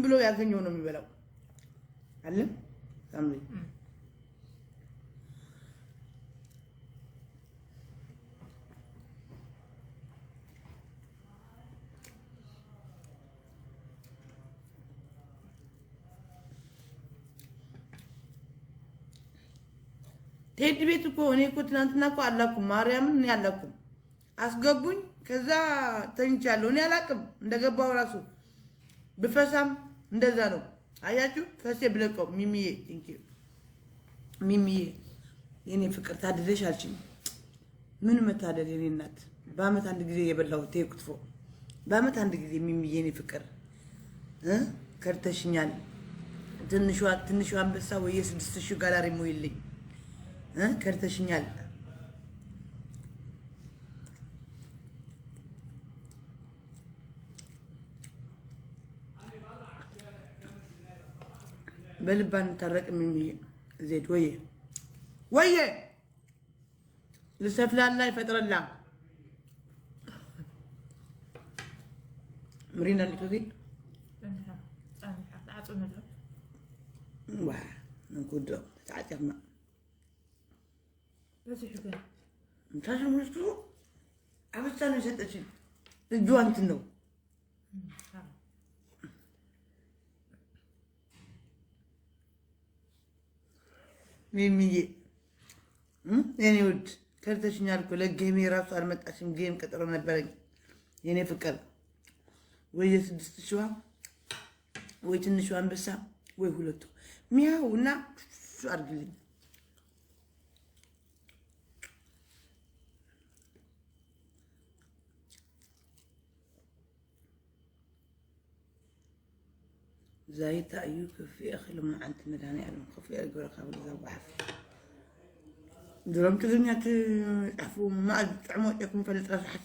ብሎ ያገኘው ነው የሚበላው አለ ሳምሪ ቴዲ ቤት እኮ እኔ እኮ ትናንትና እኮ አላኩም ማርያምን እኔ አላኩም አስገቡኝ ከዛ ተንቻለሁ እኔ አላቅም እንደገባው ራሱ በፈሳም እንደዛ ነው አያችሁ ፈሴ ብለቀው ሚሚዬ ቲንኪው ሚሚዬ የኔ ፍቅር ታድለሽ አልችኝ ምን መታደል የኔ እናት በአመት አንድ ጊዜ የበላው ተይኩትፎ በአመት አንድ ጊዜ ሚሚዬ የኔ ፍቅር ከርተሽኛል ትንሿ አንበሳ ወይ የ6000 ጋላሪ ሞይልኝ ከርተሽኛል በልባን ተረቅ ሚሚዬ ዘይት ወየ ልሰፍላላ ይፈጥረላ ምሪና ልትوزي ዋ እንኩዶ ተዓጨርና بس شو انت شو مشكلة؟ عبست أنا شتى شيء الجوان تنو ميمية يعني ود كرتش ناركو لك جيمي راسو أرمت عشان جيم كترنا برج يعني فكر ويا سدست شوا ويتن شوان بس ويهولتو مياو نا شو أرجلين زايد أيوك في أخي لما أنت مداني على مخفي أقول قبل ذا وحف درمت الدنيا تعفو ما تعموا يكون فلت راسحت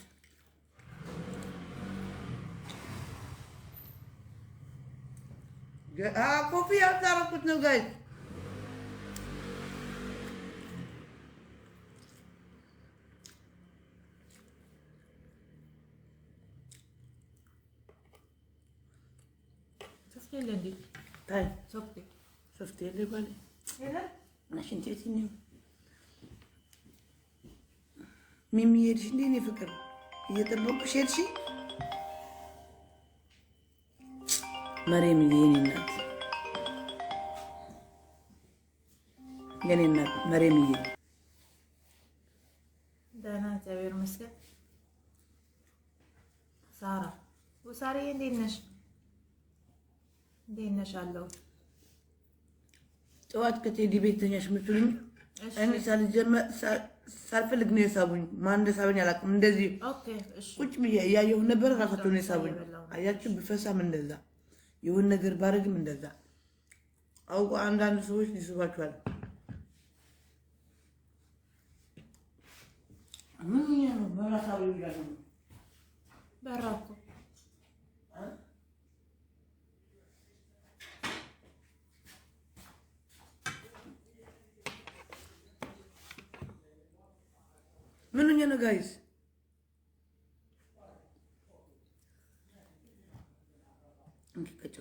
كوفي أتعرف كنت نوجايز يلا دي طيب شفتي اللي بالي يلا ماشي انت تيني ميمي يرشديني فكر يطبق شي مريم يني الناس مريم دانا تعبير مسكت سارة وسارة يندينش دينش አለው ጠዋት ከቴዲ ቤት ተኛሽ ምትሉኝ እኔ ሳልፈልግ ነው የሳቡኝ ማን እንደሳበኝ አላውቅም እንደዚህ ኦኬ እሺ ቁጭ ብዬ ያየሁ ነበር ራሳቸው ነው የሳቡኝ አያችሁ በፈሳም እንደዛ የሆነ ነገር ባረግም እንደዛ አውቆ አንዳንድ ሰዎች ሊስባቸዋል ምን ነው በራሳው ይላሉ በራኩ ምንኛ ነው ጋይስ እንከጨ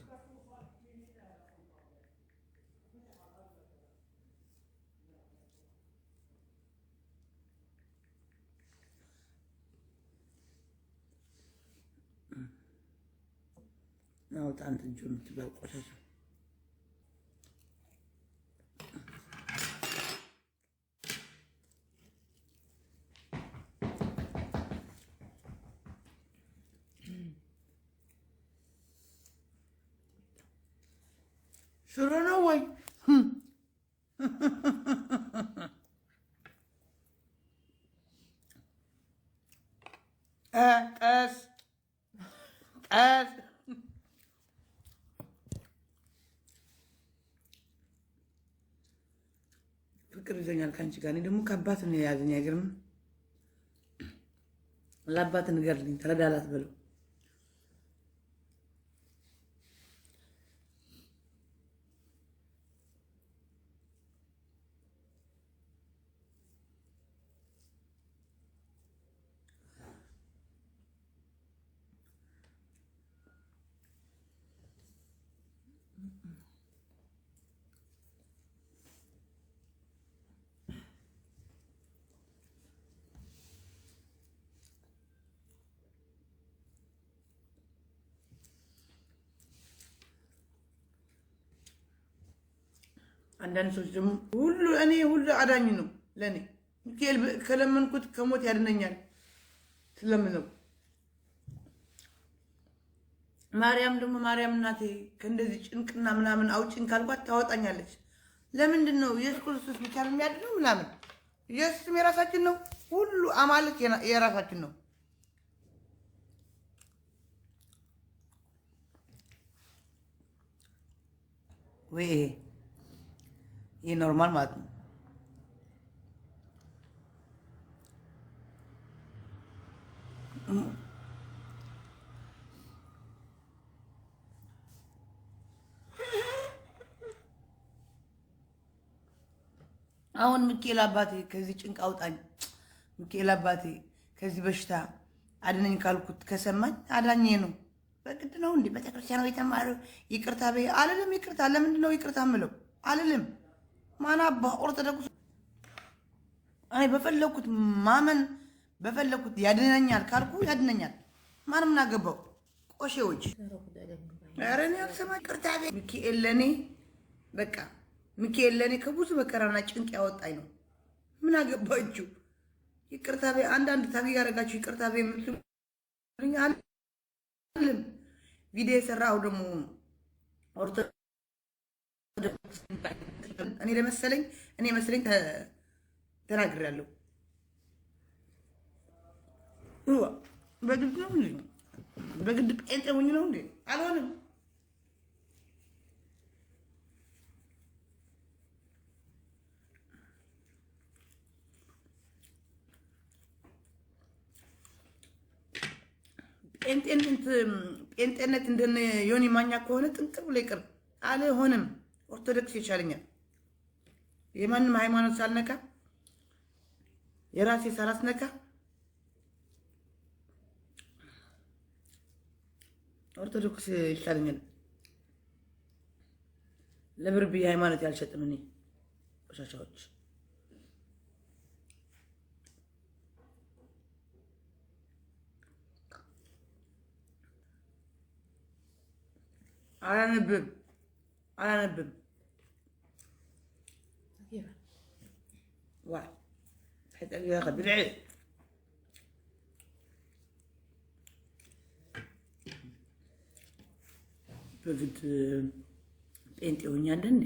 ነው ታንት ጁም ትበቆሻሽ شو نوي اس ፍቅር ይዘኛል ካንቺ ጋር እኔ ደግሞ ከአባት ነው የያዘኝ አይገርም ለአባት ንገርልኝ ተረዳላት በለው አንዳንድ ሰዎች ደግሞ ሁሉ አዳኝ ነው ለኔ ሚካኤል ከለመንኩት ከሞት ያድነኛል ስለምነው ማርያም እናቴ ከእንደዚህ ጭንቅና ምናምን አውጭኝ ካልኳት ታወጣኛለች። ለምንድን ነው ኢየሱስ ክርስቶስ ብቻ ነው የሚያድነው ምናምን? ኢየሱስም የራሳችን ነው፣ ሁሉ አማልክት የራሳችን ነው። ወይ ይሄ ኖርማል ማለት ነው። አሁን ሚካኤል አባቴ ከዚህ ጭንቅ አውጣኝ፣ ሚካኤል አባቴ ከዚህ በሽታ አድነኝ ካልኩት ከሰማኝ አዳኜ ነው። በግድ ነው እንዴ? ቤተክርስቲያኑ የተማረው ይቅርታ በይ አልልም። ይቅርታ ለምንድን ነው ይቅርታ የምለው? አልልም። ማን አባ ኦርቶዶክስ እኔ በፈለኩት ማመን በፈለኩት ያድነኛል ካልኩ ያድነኛል። ማንም ናገባው ቆሼዎች ኧረ እኔ አልሰማኝ። ይቅርታ በይ ሚካኤል ለኔ በቃ ሚካኤል ለኔ ከብዙ መከራና ጭንቅ ያወጣኝ ነው። ምን አገባችሁ? ይቅርታ በይ አንዳንድ ታግ ያደረጋችሁ ይቅርታ በይ የምትሉኝ አልልም። ቪዲዮ የሰራው ደግሞ ኦርቶዶክስ እኔ መሰለኝ ተናግሬያለሁ። በግድ ነው እንዴ? በግድ ጴንጤ ሆኜ ነው እንዴ? አልሆንም። ጴንጤነት እንደነ ዮኒ ማኛ ከሆነ ጥንቅር ብሎ ይቅር። አልሆንም። ኦርቶዶክስ ይሻለኛል። የማንም ሃይማኖት ሳልነካ የራሴ ሳላስነካ ኦርቶዶክስ ይሻለኛል። ለብር ብዬ ሃይማኖት ያልሸጥም እኔ ቆሻሻዎች አላነብም ዋ حتى بالعيد በግድ ጴንጤ ሆኛለሁ እንዴ?